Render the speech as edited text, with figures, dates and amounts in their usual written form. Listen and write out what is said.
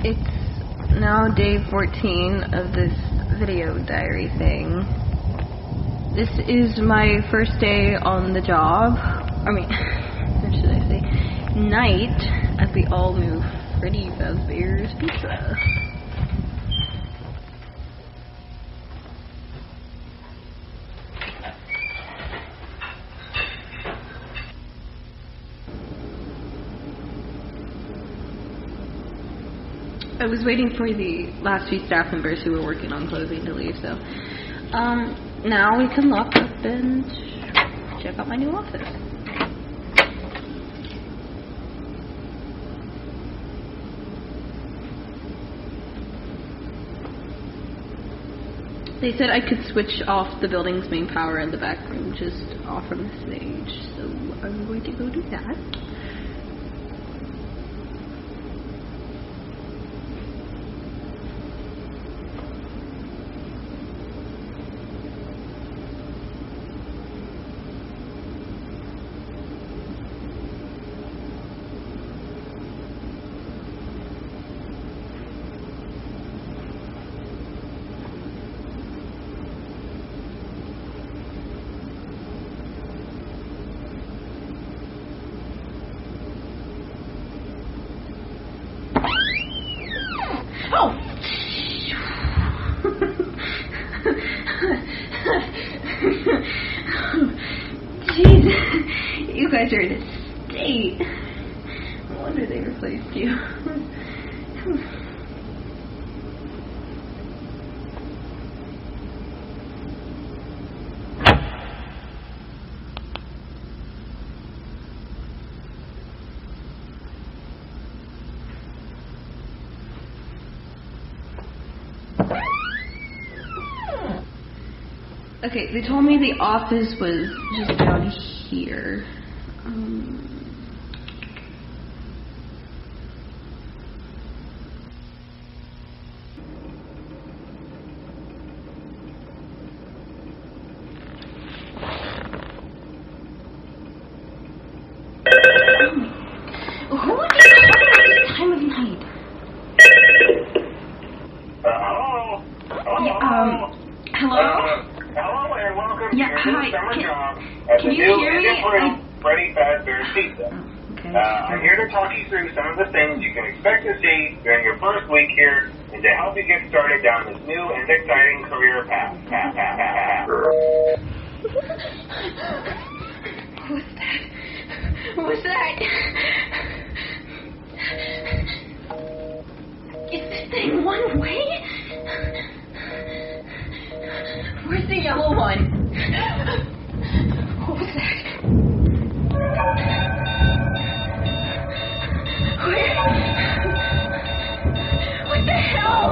It's now day 14 of this video diary thing. This is my first day on the job. I mean, what should I say? Night at the all-new Freddy Fazbear's Pizza. I was waiting for the last few staff members who were working on closing to leave, so now we can lock up and check out my new office. They said I could switch off the building's main power in the back room just off from the stage, so I'm going to go do that. Oh! Jeez, you guys are in a state. No wonder they replaced you. Okay, they told me the office was just down here. Who are you calling at this time of night? Hello? Hello and welcome Yeah, to your hi. new summer job at the Can you new hear and me? improved Freddy Fazbear's Pizza. Okay. I'm here to talk you through some of the things you can expect to see during your first week here and to help you get started down this new and exciting career path. What was that? Is this thing one way? Where's the yellow one? What was that? Where? What the hell?